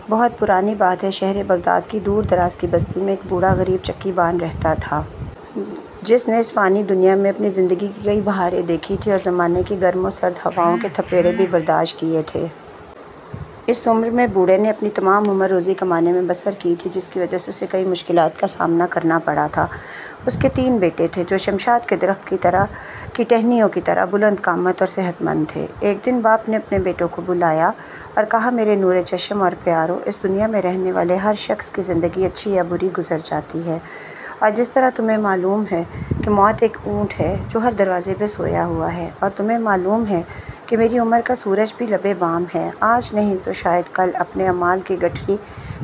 بہت پرانی بات ہے، شہر بغداد کی دور دراز کی بستی میں ایک بوڑھا غریب چکی بان رہتا تھا، جس نے اس فانی دنیا میں اپنی زندگی کی کئی بہاریں دیکھی تھی اور زمانے کی گرم و سرد ہواؤں کے تھپیڑے بھی برداشت کیے تھے۔ اس عمر میں بوڑھے نے اپنی تمام عمر روزی کمانے میں بسر کی تھی، جس کی وجہ سے اسے کئی مشکلات کا سامنا کرنا پڑا تھا۔ اس کے 3 بیٹے تھے، جو شمشاد کے درخت کی ٹہنیوں کی طرح بلند قامت اور صحت مند تھے۔ ایک دن باپ نے اپنے بیٹوں کو بلایا اور کہا، میرے نور چشم اور پیارو، اس دنیا میں رہنے والے ہر شخص کی زندگی اچھی یا بری گزر جاتی ہے، اور جس طرح تمہیں معلوم ہے کہ موت ایک اونٹ ہے جو ہر دروازے پہ سویا ہوا ہے، اور تمہیں معلوم ہے کہ میری عمر کا سورج بھی لبے بام ہے، آج نہیں تو شاید کل اپنے اعمال کی گٹھری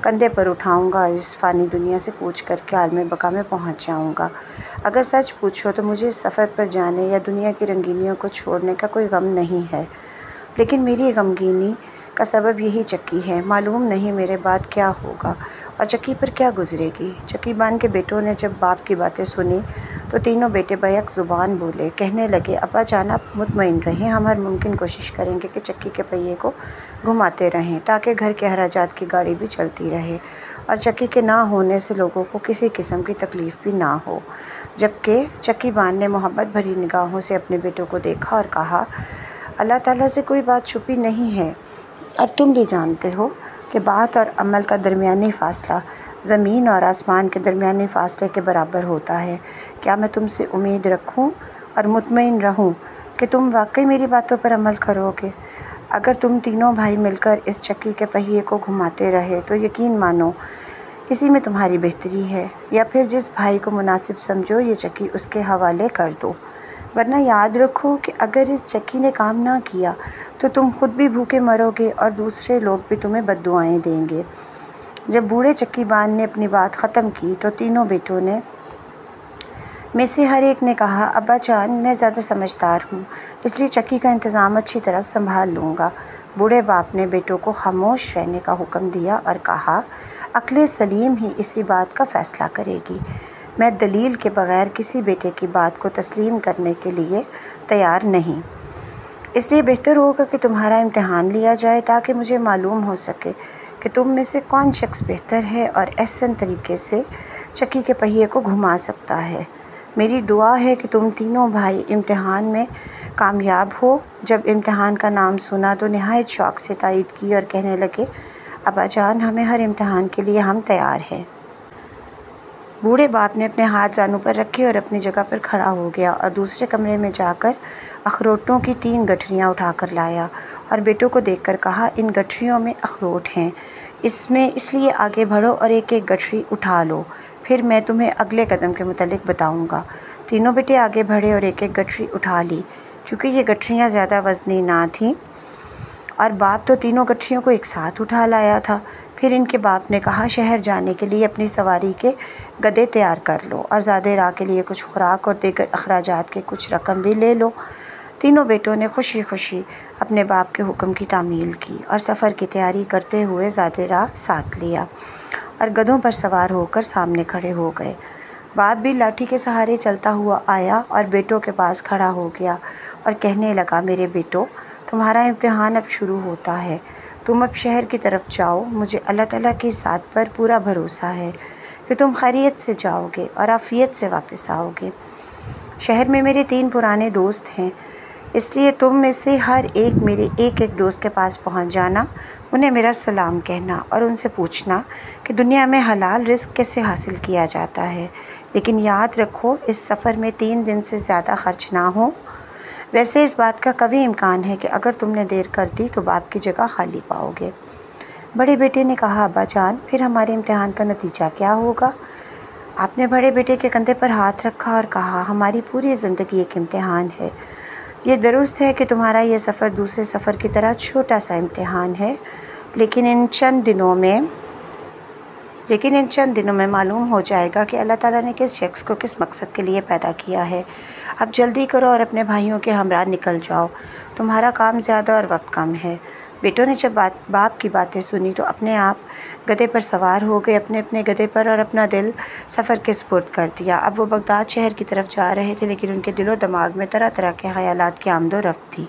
کندھے پر اٹھاؤں گا اور اس فانی دنیا سے کوچ کر کے عالم بقا میں پہنچ جاؤں گا۔ اگر سچ پوچھو تو مجھے اس سفر پر جانے یا دنیا کی رنگینیوں کو چھوڑنے کا کوئی غم نہیں ہے، لیکن میری غمگینی کا سبب یہی چکی ہے۔ معلوم نہیں میرے بعد کیا ہوگا اور چکی پر کیا گزرے گی۔ چکی بان کے بیٹوں نے جب باپ کی باتیں سنی تو تینوں بیٹے بیک زبان بولے، کہنے لگے، ابا جان آپ مطمئن رہیں، ہم ہر ممکن کوشش کریں گے کہ چکی کے پہیے کو گھماتے رہیں تاکہ گھر کے اخراجات کی گاڑی بھی چلتی رہے اور چکی کے نہ ہونے سے لوگوں کو کسی قسم کی تکلیف بھی نہ ہو۔ جبکہ چکی بان نے محبت بھری نگاہوں سے اپنے بیٹوں کو دیکھا اور کہا، اللہ تعالیٰ سے کوئی بات چھپی نہیں ہے، اور تم بھی جانتے ہو کہ بات اور عمل کا درمیانی فاصلہ زمین اور آسمان کے درمیانی فاصلے کے برابر ہوتا ہے۔ کیا میں تم سے امید رکھوں اور مطمئن رہوں کہ تم واقعی میری باتوں پر عمل کرو گے؟ اگر تم تینوں بھائی مل کر اس چکی کے پہیے کو گھماتے رہے تو یقین مانو اسی میں تمہاری بہتری ہے، یا پھر جس بھائی کو مناسب سمجھو یہ چکی اس کے حوالے کر دو، ورنہ یاد رکھو کہ اگر اس چکی نے کام نہ کیا تو تم خود بھی بھوکے مرو گے اور دوسرے لوگ بھی تمہیں بددعائیں دیں گے۔ جب بوڑھے چکی بان نے اپنی بات ختم کی تو تینوں بیٹوں میں سے ہر ایک نے کہا، ابا جان میں زیادہ سمجھدار ہوں، اس لیے چکی کا انتظام اچھی طرح سنبھال لوں گا۔ بوڑھے باپ نے بیٹوں کو خاموش رہنے کا حکم دیا اور کہا، عقل سلیم ہی اسی بات کا فیصلہ کرے گی، میں دلیل کے بغیر کسی بیٹے کی بات کو تسلیم کرنے کے لیے تیار نہیں، اس لیے بہتر ہوگا کہ تمہارا امتحان لیا جائے تاکہ مجھے معلوم ہو سکے کہ تم میں سے کون شخص بہتر ہے اور احسن طریقے سے چکی کے پہیے کو گھما سکتا ہے۔ میری دعا ہے کہ تم تینوں بھائی امتحان میں کامیاب ہو۔ جب امتحان کا نام سنا تو نہایت شوق سے تائید کی اور کہنے لگے، ابا جان ہمیں ہر امتحان کے لیے ہم تیار ہیں۔ بوڑھے باپ نے اپنے ہاتھ زانوں پر رکھے اور اپنی جگہ پر کھڑا ہو گیا اور دوسرے کمرے میں جا کر اخروٹوں کی 3 گٹھریاں اٹھا کر لایا اور بیٹوں کو دیکھ کر کہا، ان گٹھریوں میں اخروٹ ہیں، اس لیے آگے بڑھو اور ایک ایک گٹھری اٹھا لو، پھر میں تمہیں اگلے قدم کے متعلق بتاؤں گا۔ تینوں بیٹے آگے بڑھے اور ایک ایک گٹھری اٹھا لی، کیونکہ یہ گٹھریاں زیادہ وزنی نہ تھیں اور باپ تو تینوں گٹھریوں کو ایک ساتھ اٹھا لایا تھا۔ پھر ان کے باپ نے کہا، شہر جانے کے لیے اپنی سواری کے گدے تیار کر لو اور زادِ راہ کے لیے کچھ خوراک اور دیگر اخراجات کے کچھ رقم بھی لے لو۔ تینوں بیٹوں نے خوشی خوشی اپنے باپ کے حکم کی تعمیل کی اور سفر کی تیاری کرتے ہوئے زادِ راہ ساتھ لیا اور گدھوں پر سوار ہو کر سامنے کھڑے ہو گئے۔ باپ بھی لاٹھی کے سہارے چلتا ہوا آیا اور بیٹوں کے پاس کھڑا ہو گیا اور کہنے لگا، میرے بیٹو، تمہارا امتحان اب شروع ہوتا ہے، تم اب شہر کی طرف جاؤ، مجھے اللہ تعالیٰ کی ذات پر پورا بھروسہ ہے کہ تم خیریت سے جاؤ گے اور عافیت سے واپس آؤ گے۔ شہر میں میرے 3 پرانے دوست ہیں، اس لیے تم میں سے ہر ایک میرے ایک دوست کے پاس پہنچ جانا، انہیں میرا سلام کہنا اور ان سے پوچھنا کہ دنیا میں حلال رزق کیسے حاصل کیا جاتا ہے، لیکن یاد رکھو اس سفر میں 3 دن سے زیادہ خرچ نہ ہو۔ ویسے اس بات کا قوی امکان ہے کہ اگر تم نے دیر کر دی تو باپ کی جگہ خالی پاؤ گے۔ بڑے بیٹے نے کہا، ابا جان پھر ہمارے امتحان کا نتیجہ کیا ہوگا؟ آپ نے بڑے بیٹے کے کندھے پر ہاتھ رکھا اور کہا، ہماری پوری زندگی ایک امتحان ہے۔ یہ درست ہے کہ تمہارا یہ سفر دوسرے سفر کی طرح چھوٹا سا امتحان ہے، لیکن ان چند دنوں میں معلوم ہو جائے گا کہ اللہ تعالیٰ نے کس شخص کو کس مقصد کے لیے پیدا کیا ہے۔ اب جلدی کرو اور اپنے بھائیوں کے ہمراہ نکل جاؤ، تمہارا کام زیادہ اور وقت کم ہے۔ بیٹوں نے جب باپ کی باتیں سنی تو اپنے آپ گدھے پر سوار ہو گئے اپنے اپنے گدھے پر اور اپنا دل سفر کے سپرد کر دیا۔ اب وہ بغداد شہر کی طرف جا رہے تھے، لیکن ان کے دل و دماغ میں طرح طرح کے خیالات کی آمد و رفت تھی،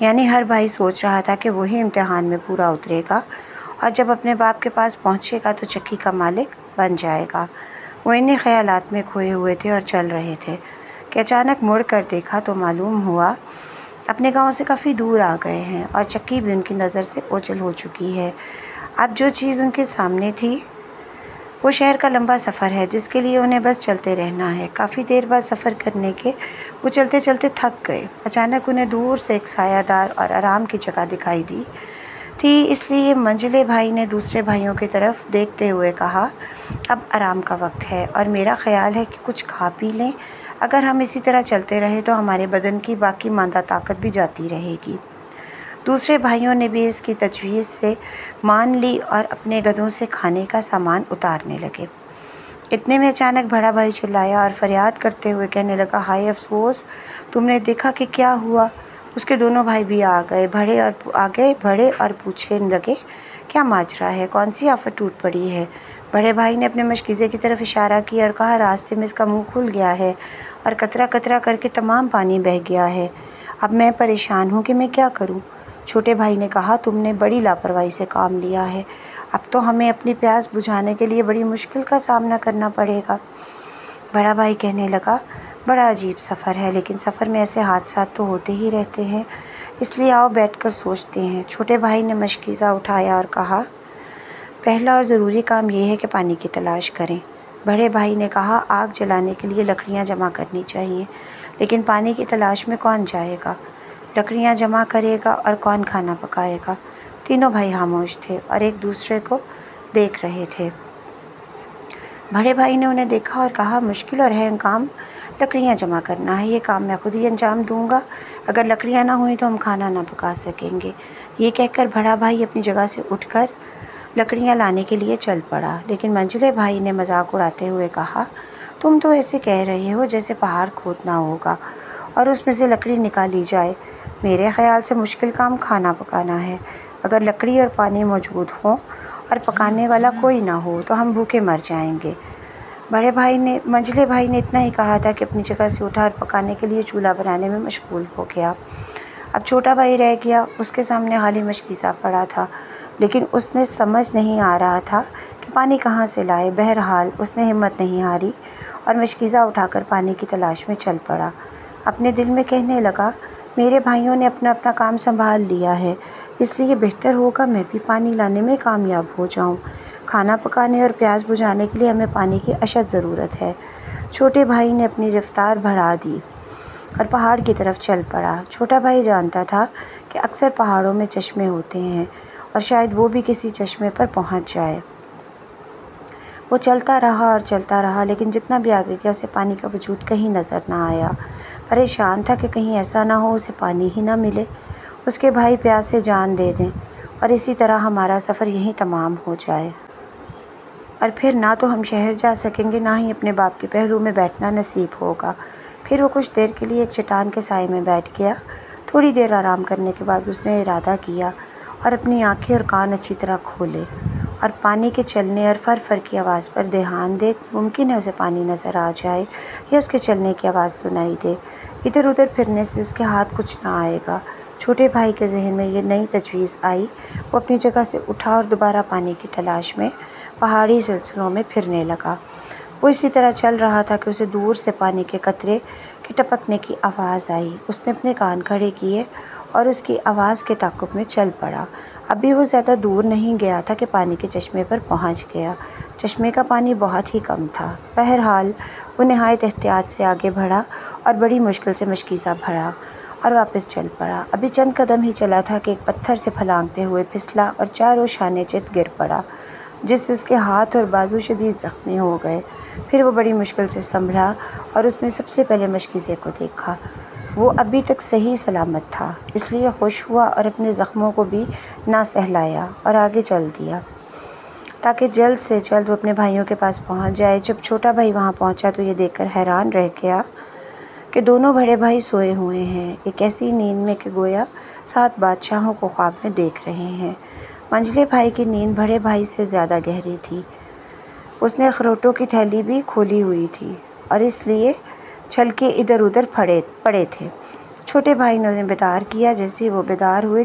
یعنی ہر بھائی سوچ رہا تھا کہ وہی امتحان میں پورا اترے گا اور جب اپنے باپ کے پاس پہنچے گا تو چکی کا مالک بن جائے گا۔ وہ انہی خیالات میں کھوئے ہوئے تھے اور چل رہے تھے کہ اچانک مڑ کر دیکھا تو معلوم ہوا اپنے گاؤں سے کافی دور آ گئے ہیں اور چکی بھی ان کی نظر سے اوجھل ہو چکی ہے۔ اب جو چیز ان کے سامنے تھی وہ شہر کا لمبا سفر ہے جس کے لیے انہیں بس چلتے رہنا ہے۔ کافی دیر بعد سفر کرنے کے وہ چلتے چلتے تھک گئے۔ اچانک انہیں دور سے ایک سایہ دار اور آرام کی جگہ دکھائی دی تھی، اس لیے منجلے بھائی نے دوسرے بھائیوں کی طرف دیکھتے ہوئے کہا، اب آرام کا وقت ہے اور میرا خیال ہے کہ کچھ کھا پی لیں۔ اگر ہم اسی طرح چلتے رہے تو ہمارے بدن کی باقی ماندہ طاقت بھی جاتی رہے گی۔ دوسرے بھائیوں نے بھی اس کی تجویز سے مان لی اور اپنے گدھوں سے کھانے کا سامان اتارنے لگے۔ اتنے میں اچانک بڑا بھائی چلایا اور فریاد کرتے ہوئے کہنے لگا، ہائے افسوس، تم نے دیکھا کہ کیا ہوا؟ اس کے دونوں بھائی بھی آگے بڑھے اور پوچھنے لگے، کیا ماجرا ہے؟ کون سی آفت ٹوٹ پڑی ہے؟ بڑے بھائی نے اپنے مشکیزے کی طرف اشارہ کیا اور کہا، راستے میں اس کا منہ کھل گیا ہے اور قطرہ قطرہ کر کے تمام پانی بہہ گیا ہے۔ اب میں پریشان ہوں کہ میں کیا کروں۔ چھوٹے بھائی نے کہا، تم نے بڑی لاپرواہی سے کام لیا ہے، اب تو ہمیں اپنی پیاس بجھانے کے لیے بڑی مشکل کا سامنا کرنا پڑے گا۔ بڑا بھائی کہنے لگا، بڑا عجیب سفر ہے، لیکن سفر میں ایسے حادثات تو ہوتے ہی رہتے ہیں، اس لیے آؤ بیٹھ کر سوچتے ہیں۔ چھوٹے بھائی نے مشکیزہ اٹھایا اور کہا، پہلا اور ضروری کام یہ ہے کہ پانی کی تلاش کریں۔ بڑے بھائی نے کہا، آگ جلانے کے لیے لکڑیاں جمع کرنی چاہیے، لیکن پانی کی تلاش میں کون جائے گا؟ لکڑیاں جمع کرے گا اور کون کھانا پکائے گا؟ تینوں بھائی خاموش تھے اور ایک دوسرے کو دیکھ رہے تھے۔ بڑے بھائی نے انہیں دیکھا اور کہا، مشکل اور اہم کام لکڑیاں جمع کرنا ہے، یہ کام میں خود ہی انجام دوں گا۔ اگر لکڑیاں نہ ہوئیں تو ہم کھانا نہ پکا سکیں گے۔ یہ کہہ کر بڑا بھائی اپنی جگہ سے اٹھ کر لکڑیاں لانے کے لیے چل پڑا، لیکن منجلے بھائی نے مذاق اڑاتے ہوئے کہا، تم تو ایسے کہہ رہے ہو جیسے پہاڑ کھودنا ہوگا اور اس میں سے لکڑی نکالی جائے۔ میرے خیال سے مشکل کام کھانا پکانا ہے۔ اگر لکڑی اور پانی موجود ہوں اور پکانے والا کوئی نہ ہو تو ہم بھوکے مر جائیں گے۔ منجلے بھائی نے اتنا ہی کہا تھا کہ اپنی جگہ سے اٹھا اور پکانے کے لیے چولہا بنانے میں مشغول ہو گیا۔ اب چھوٹا بھائی رہ گیا، اس کے سامنے خالی مشکیزہ پڑا تھا، لیکن اس نے سمجھ نہیں آ رہا تھا کہ پانی کہاں سے لائے۔ بہرحال اس نے ہمت نہیں ہاری اور مشکیزہ اٹھا کر پانی کی تلاش میں چل پڑا۔ اپنے دل میں کہنے لگا، میرے بھائیوں نے اپنا اپنا کام سنبھال لیا ہے، اس لیے بہتر ہوگا میں بھی پانی لانے میں کامیاب ہو جاؤں۔ کھانا پکانے اور پیاس بجھانے کے لیے ہمیں پانی کی اشد ضرورت ہے۔ چھوٹے بھائی نے اپنی رفتار بڑھا دی اور پہاڑ کی طرف چل پڑا۔ چھوٹا بھائی جانتا تھا کہ اکثر پہاڑوں میں چشمے ہوتے ہیں اور شاید وہ بھی کسی چشمے پر پہنچ جائے۔ وہ چلتا رہا لیکن جتنا بھی آگے گیا اسے پانی کا وجود کہیں نظر نہ آیا۔ پریشان تھا کہ کہیں ایسا نہ ہو اسے پانی ہی نہ ملے، اس کے بھائی پیاس سے جان دے دیں اور اسی طرح ہمارا سفر یہیں تمام ہو جائے، اور پھر نہ تو ہم شہر جا سکیں گے، نہ ہی اپنے باپ کے پہلو میں بیٹھنا نصیب ہوگا۔ پھر وہ کچھ دیر کے لیے ایک چٹان کے سائے میں بیٹھ گیا۔ تھوڑی دیر آرام کرنے کے بعد اس نے ارادہ کیا اور اپنی آنکھیں اور کان اچھی طرح کھولے اور پانی کے چلنے اور فر فر کی آواز پر دھیان دے۔ ممکن ہے اسے پانی نظر آ جائے یا اس کے چلنے کی آواز سنائی دے۔ ادھر ادھر پھرنے سے اس کے ہاتھ کچھ نہ آئے گا۔ چھوٹے بھائی کے ذہن میں یہ نئی تجویز آئی۔ وہ اپنی جگہ سے اٹھا اور دوبارہ پانی کی تلاش میں پہاڑی سلسلوں میں پھرنے لگا۔ وہ اسی طرح چل رہا تھا کہ اسے دور سے پانی کے قطرے کے ٹپکنے کی آواز آئی۔ اس نے اپنے کان کھڑے کیے اور اس کی آواز کے تعاقب میں چل پڑا۔ ابھی وہ زیادہ دور نہیں گیا تھا کہ پانی کے چشمے پر پہنچ گیا۔ چشمے کا پانی بہت ہی کم تھا۔ بہرحال وہ نہایت احتیاط سے آگے بڑھا اور بڑی مشکل سے مشکیزہ بھرا اور واپس چل پڑا۔ ابھی چند قدم ہی چلا تھا کہ ایک پتھر سے پھلانگتے ہوئے پھسلا اور چاروں شانے چت گر پڑا، جس سے اس کے ہاتھ اور بازو شدید زخمی ہو گئے۔ پھر وہ بڑی مشکل سے سنبھلا اور اس نے سب سے پہلے مشکیزے کو دیکھا۔ وہ ابھی تک صحیح سلامت تھا، اس لیے خوش ہوا اور اپنے زخموں کو بھی نہ سہلایا اور آگے چل دیا تاکہ جلد سے جلد وہ اپنے بھائیوں کے پاس پہنچ جائے۔ جب چھوٹا بھائی وہاں پہنچا تو یہ دیکھ کر حیران رہ گیا کہ دونوں بڑے بھائی سوئے ہوئے ہیں، ایک ایسی نیند میں کہ گویا 7 بادشاہوں کو خواب میں دیکھ رہے ہیں۔ منجلے بھائی کی نیند بڑے بھائی سے زیادہ گہری تھی۔ اس نے اخروٹوں کی تھیلی بھی کھولی ہوئی تھی اور اس لیے چھلکے ادھر ادھر پڑے تھے۔ چھوٹے بھائی نے انہیں بیدار کیا۔ جیسے ہی وہ بیدار ہوئے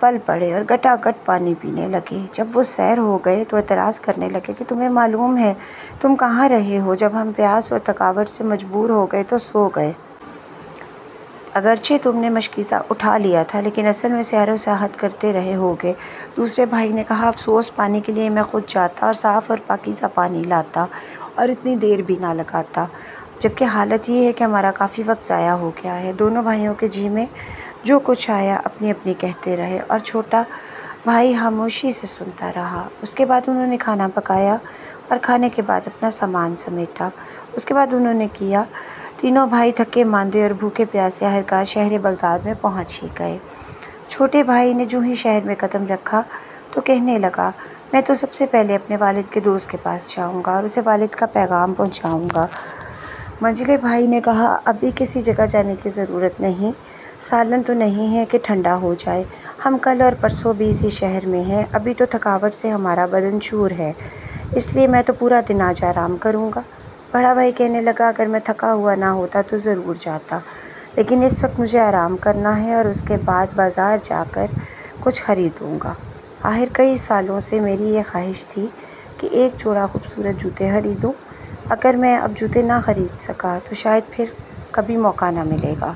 پل پڑے اور گٹاگٹ پانی پینے لگے۔ جب وہ سیر ہو گئے تو اعتراض کرنے لگے کہ تمہیں معلوم ہے تم کہاں رہے ہو؟ جب ہم پیاس اور تھکاوٹ سے مجبور ہو گئے تو سو گئے۔ اگرچہ تم نے مشکیزہ اٹھا لیا تھا لیکن اصل میں سیر و سیاحت کرتے رہے ہوگے۔ دوسرے بھائی نے کہا افسوس، پانی کے لیے میں خود جاتا اور صاف اور پاکیزہ پانی لاتا اور اتنی دیر بھی نہ لگاتا، جبکہ حالت یہ ہے کہ ہمارا کافی وقت ضائع ہو گیا ہے۔ دونوں بھائیوں کے جی میں جو کچھ آیا اپنی اپنی کہتے رہے اور چھوٹا بھائی خاموشی سے سنتا رہا۔ اس کے بعد انہوں نے کھانا پکایا اور کھانے کے بعد اپنا سامان سمیٹا۔ اس کے بعد انہوں نے کیا۔ تینوں بھائی تھکے ماندے اور بھوکے پیاسے آخرکار شہر بغداد میں پہنچ ہی گئے۔ چھوٹے بھائی نے جو ہی شہر میں قدم رکھا تو کہنے لگا، میں تو سب سے پہلے اپنے والد کے دوست کے پاس جاؤں گا اور اسے والد کا پیغام پہنچاؤں گا۔ منجلے بھائی نے کہا، ابھی کسی جگہ جانے کی ضرورت نہیں، سالن تو نہیں ہے کہ ٹھنڈا ہو جائے، ہم کل اور پرسوں بھی اسی شہر میں ہیں، ابھی تو تھکاوٹ سے ہمارا بدن چور ہے، اس لیے میں تو پورا دن آج آرام کروں گا۔ بڑا بھائی کہنے لگا، اگر میں تھکا ہوا نہ ہوتا تو ضرور جاتا، لیکن اس وقت مجھے آرام کرنا ہے اور اس کے بعد بازار جا کر کچھ خریدوں گا۔ آخر کئی سالوں سے میری یہ خواہش تھی کہ ایک جوڑا خوبصورت جوتے خریدوں۔ اگر میں اب جوتے نہ خرید سکا تو شاید پھر کبھی موقع نہ ملے گا۔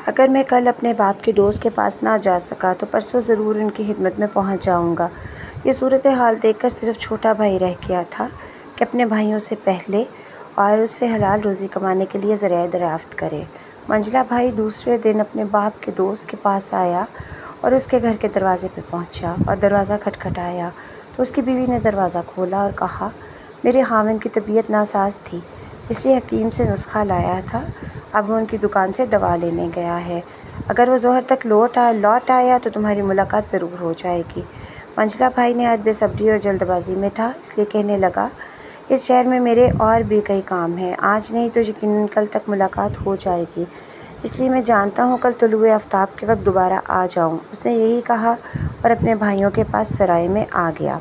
اگر میں کل اپنے باپ کے دوست کے پاس نہ جا سکا تو پرسوں ضرور ان کی خدمت میں پہنچ جاؤں گا۔ یہ صورتحال دیکھ کر صرف چھوٹا بھائی رہ گیا تھا کہ اپنے بھائیوں سے پہلے اور اس سے حلال روزی کمانے کے لیے ذرائع دریافت کرے۔ منجلا بھائی دوسرے دن اپنے باپ کے دوست کے پاس آیا اور اس کے گھر کے دروازے پہ پہنچا اور دروازہ کھٹکھٹایا تو اس کی بیوی نے دروازہ کھولا اور کہا، میرے خاوند کی طبیعت ناساز تھی، اس لیے حکیم سے نسخہ لایا تھا، اب وہ ان کی دکان سے دوا لینے گیا ہے، اگر وہ ظہر تک لوٹ آیا تو تمہاری ملاقات ضرور ہو جائے گی۔ منجلا بھائی نے آج بے صبری اور جلد بازی میں تھا، اس لیے کہنے لگا، اس شہر میں میرے اور بھی کئی کام ہیں، آج نہیں تو یقیناً کل تک ملاقات ہو جائے گی، اس لیے میں جانتا ہوں کل طلوع آفتاب کے وقت دوبارہ آ جاؤں۔ اس نے یہی کہا اور اپنے بھائیوں کے پاس سرائے میں آ گیا۔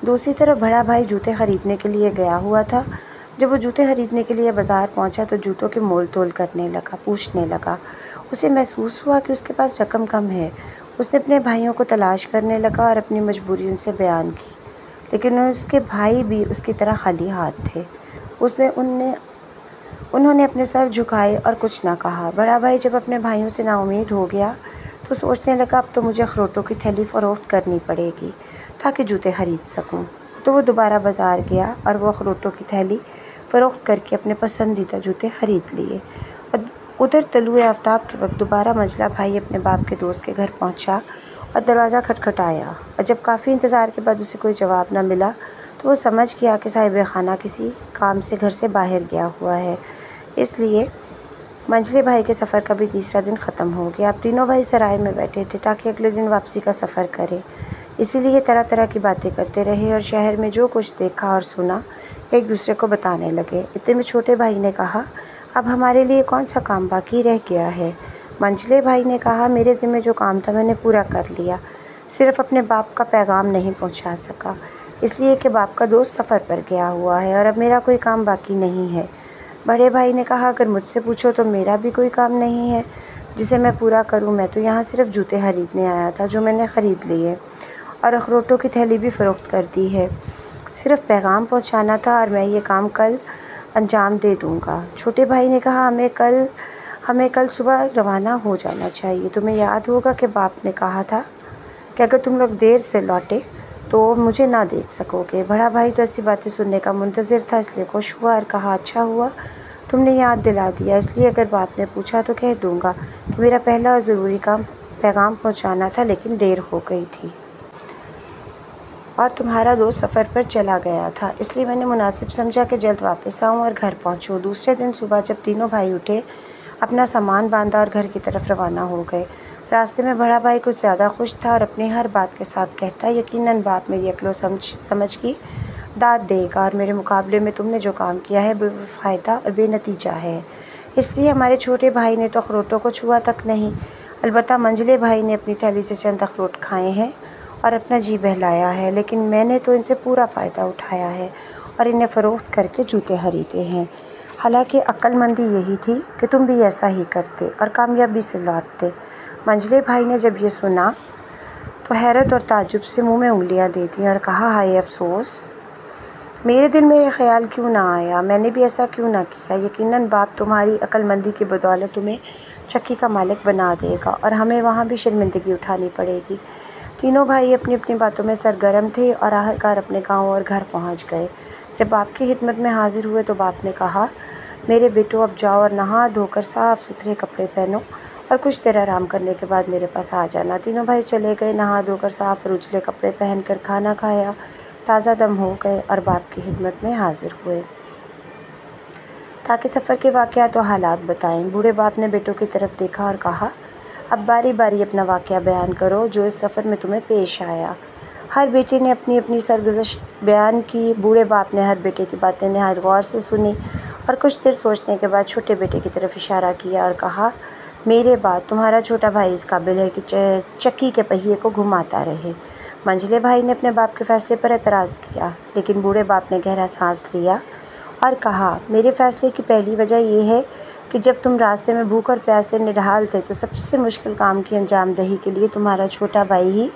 دوسری طرف بڑا بھائی جوتے خریدنے کے لیے گیا ہوا تھا۔ جب وہ جوتے خریدنے کے لیے بازار پہنچا تو جوتوں کے مول تول کرنے لگا، پوچھنے لگا۔ اسے محسوس ہوا کہ اس کے پاس رقم کم ہے۔ اس نے اپنے بھائیوں کو تلاش کرنے لگا اور اپنی مجبوری ان سے بیان کی، لیکن اس کے بھائی بھی اس کی طرح خالی ہاتھ تھے۔ انہوں نے اپنے سر جھکائے اور کچھ نہ کہا۔ بڑا بھائی جب اپنے بھائیوں سے نا امید ہو گیا تو سوچنے لگا، اب تو مجھے اخروٹوں کی تھیلی فروخت کرنی پڑے گی تاکہ جوتے خرید سکوں۔ تو وہ دوبارہ بازار گیا اور وہ اخروٹوں کی تھیلی فروخت کر کے اپنے پسندیدہ جوتے خرید لیے۔ ادھر طلوع آفتاب کے وقت دوبارہ منجلا بھائی اپنے باپ کے دوست کے گھر پہنچا اور دروازہ کھٹکھٹایا، اور جب کافی انتظار کے بعد اسے کوئی جواب نہ ملا تو وہ سمجھ گیا کہ صاحب خانہ کسی کام سے گھر سے باہر گیا ہوا ہے۔ اس لیے منجلے بھائی کے سفر کا بھی تیسرا دن ختم ہو گیا۔ اب تینوں بھائی سرائے میں بیٹھے تھے تاکہ اگلے دن واپسی کا سفر کریں، اسی لیے طرح طرح کی باتیں کرتے رہے اور شہر میں جو کچھ دیکھا اور سنا ایک دوسرے کو بتانے لگے۔ اتنے میں چھوٹے بھائی نے کہا، اب ہمارے لیے کون سا کام باقی رہ گیا ہے؟ منجلے بھائی نے کہا، میرے ذمہ جو کام تھا میں نے پورا کر لیا، صرف اپنے باپ کا پیغام نہیں پہنچا سکا، اس لیے کہ باپ کا دوست سفر پر گیا ہوا ہے اور اب میرا کوئی کام باقی نہیں ہے۔ بڑے بھائی نے کہا، اگر مجھ سے پوچھو تو میرا بھی کوئی کام نہیں ہے جسے میں پورا کروں، میں تو یہاں صرف جوتے خریدنے آیا تھا جو میں نے خرید لیے اور اخروٹوں کی تھیلی بھی فروخت کر دی ہے، صرف پیغام پہنچانا تھا اور میں یہ کام کل انجام دے دوں گا۔ چھوٹے بھائی نے کہا، ہمیں کل صبح روانہ ہو جانا چاہیے، تمہیں یاد ہوگا کہ باپ نے کہا تھا کہ اگر تم لوگ دیر سے لوٹے تو مجھے نہ دیکھ سکو گے۔ بڑا بھائی تو ایسی باتیں سننے کا منتظر تھا، اس لیے خوش ہوا اور کہا، اچھا ہوا تم نے یاد دلا دیا، اس لیے اگر باپ نے پوچھا تو کہہ دوں گا کہ میرا پہلا اور ضروری کام پیغام پہنچانا تھا لیکن دیر ہو گئی تھی اور تمہارا دوست سفر پر چلا گیا تھا، اس لیے میں نے مناسب سمجھا کہ جلد واپس آؤں اور گھر پہنچوں۔ دوسرے دن صبح جب تینوں بھائی اٹھے، اپنا سامان باندھا اور گھر کی طرف روانہ ہو گئے۔ راستے میں بڑا بھائی کچھ زیادہ خوش تھا اور اپنی ہر بات کے ساتھ کہتا، یقیناً باپ میری عقل و سمجھ کی داد دے گا اور میرے مقابلے میں تم نے جو کام کیا ہے بے فائدہ اور بے نتیجہ ہے۔ اس لیے ہمارے چھوٹے بھائی نے تو اخروٹوں کو چھوا تک نہیں، البتہ منجلے بھائی نے اپنی تھیلی سے چند اخروٹ کھائے ہیں اور اپنا جی بہلایا ہے، لیکن میں نے تو ان سے پورا فائدہ اٹھایا ہے اور انہیں فروخت کر کے جوتے خریدے ہیں۔ حالانکہ عقل مندی یہی تھی کہ تم بھی ایسا ہی کرتے اور کامیابی سے لوٹتے۔ منجلے بھائی نے جب یہ سنا تو حیرت اور تعجب سے منہ میں انگلیاں دے دیں اور کہا، ہائے افسوس، میرے دل میں یہ خیال کیوں نہ آیا، میں نے بھی ایسا کیوں نہ کیا۔ یقیناً باپ تمہاری عقل مندی کی بدولت تمہیں چکی کا مالک بنا دے گا اور ہمیں وہاں بھی شرمندگی اٹھانی پڑے گی۔ تینوں بھائی اپنی اپنی باتوں میں سرگرم تھے اور آخرکار اپنے گاؤں اور گھر پہنچ گئے۔ جب باپ کی خدمت میں حاضر ہوئے تو باپ نے کہا، میرے بیٹو، اب جاؤ اور نہا دھو کر صاف ستھرے کپڑے پہنو اور کچھ دیر آرام کرنے کے بعد میرے پاس آ جانا۔ تینوں بھائی چلے گئے، نہا دھو کر صاف اور اجلے کپڑے پہن کر کھانا کھایا، تازہ دم ہو گئے اور باپ کی خدمت میں حاضر ہوئے تاکہ سفر کے واقعات و حالات بتائیں۔ بوڑھے باپ نے بیٹوں کی طرف دیکھا اور کہا، اب باری باری اپنا واقعہ بیان کرو جو اس سفر میں تمہیں پیش آیا۔ ہر بیٹے نے اپنی اپنی سرگزشت بیان کی۔ بوڑھے باپ نے ہر بیٹے کی باتیں نہایت غور سے سنی اور کچھ دیر سوچنے کے بعد چھوٹے بیٹے کی طرف اشارہ کیا اور کہا، میرے بعد تمہارا چھوٹا بھائی اس قابل ہے کہ چکی کے پہیے کو گھماتا رہے۔ منجلے بھائی نے اپنے باپ کے فیصلے پر اعتراض کیا، لیکن بوڑھے باپ نے گہرا سانس لیا اور کہا، میرے فیصلے کی پہلی وجہ یہ ہے کہ جب تم راستے میں بھوک اور پیاس سے نڈھال تھے تو سب سے مشکل کام کی انجام دہی کے لیے تمہارا چھوٹا بھائی ہی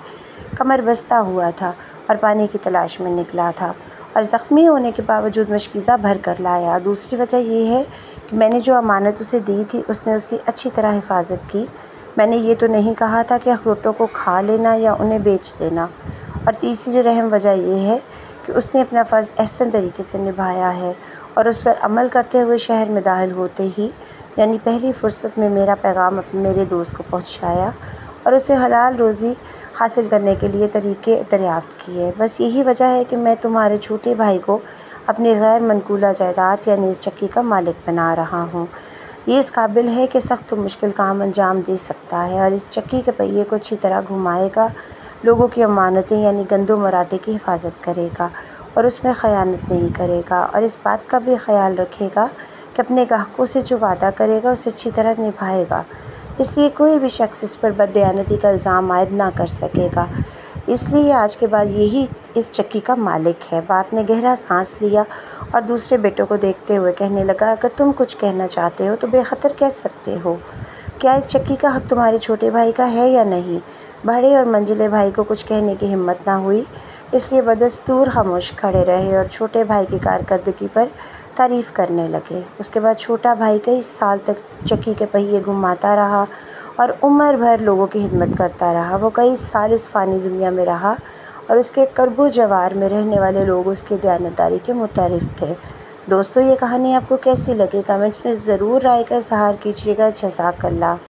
کمر بستہ ہوا تھا اور پانی کی تلاش میں نکلا تھا اور زخمی ہونے کے باوجود مشکیزہ بھر کر لایا۔ دوسری وجہ یہ ہے کہ میں نے جو امانت اسے دی تھی اس نے اس کی اچھی طرح حفاظت کی۔ میں نے یہ تو نہیں کہا تھا کہ اخروٹوں کو کھا لینا یا انہیں بیچ دینا۔ اور تیسری رحم وجہ یہ ہے کہ اس نے اپنا فرض احسن طریقے سے نبھایا ہے اور اس پر عمل کرتے ہوئے شہر میں داخل ہوتے ہی یعنی پہلی فرصت میں میرا پیغام میرے دوست کو پہنچایا اور اسے حلال روزی حاصل کرنے کے لیے طریقے دریافت کیے۔ بس یہی وجہ ہے کہ میں تمہارے چھوٹے بھائی کو اپنی غیر منقولہ جائیداد یعنی اس چکی کا مالک بنا رہا ہوں۔ یہ اس قابل ہے کہ سخت و مشکل کام انجام دے سکتا ہے اور اس چکی کے پہیے کو اچھی طرح گھمائے گا، لوگوں کی امانتیں یعنی گندم اور آٹے کی حفاظت کرے گا اور اس میں خیانت نہیں کرے گا اور اس بات کا بھی خیال رکھے گا کہ اپنے گاہکوں سے جو وعدہ کرے گا اسے اچھی طرح نبھائے گا، اس لیے کوئی بھی شخص اس پر بددیانتی کا الزام عائد نہ کر سکے گا۔ اس لیے آج کے بعد یہی اس چکی کا مالک ہے۔ باپ نے گہرا سانس لیا اور دوسرے بیٹوں کو دیکھتے ہوئے کہنے لگا، اگر تم کچھ کہنا چاہتے ہو تو بے خطر کہہ سکتے ہو۔ کیا اس چکی کا حق تمہارے چھوٹے بھائی کا ہے یا نہیں؟ بڑے اور منجلے بھائی کو کچھ کہنے کی ہمت نہ ہوئی، اس لیے بدستور خاموش کھڑے رہے اور چھوٹے بھائی کی کارکردگی پر تعریف کرنے لگے۔ اس کے بعد چھوٹا بھائی کئی سال تک چکی کے پہیے گھماتا رہا اور عمر بھر لوگوں کی خدمت کرتا رہا۔ وہ کئی سال اس فانی دنیا میں رہا اور اس کے کرب و جوار میں رہنے والے لوگ اس کی دیانتداری کے متعارف تھے۔ دوستو، یہ کہانی آپ کو کیسی لگی؟ کمنٹس میں ضرور رائے کا اظہار کیجیے گا۔ جزاک اللہ۔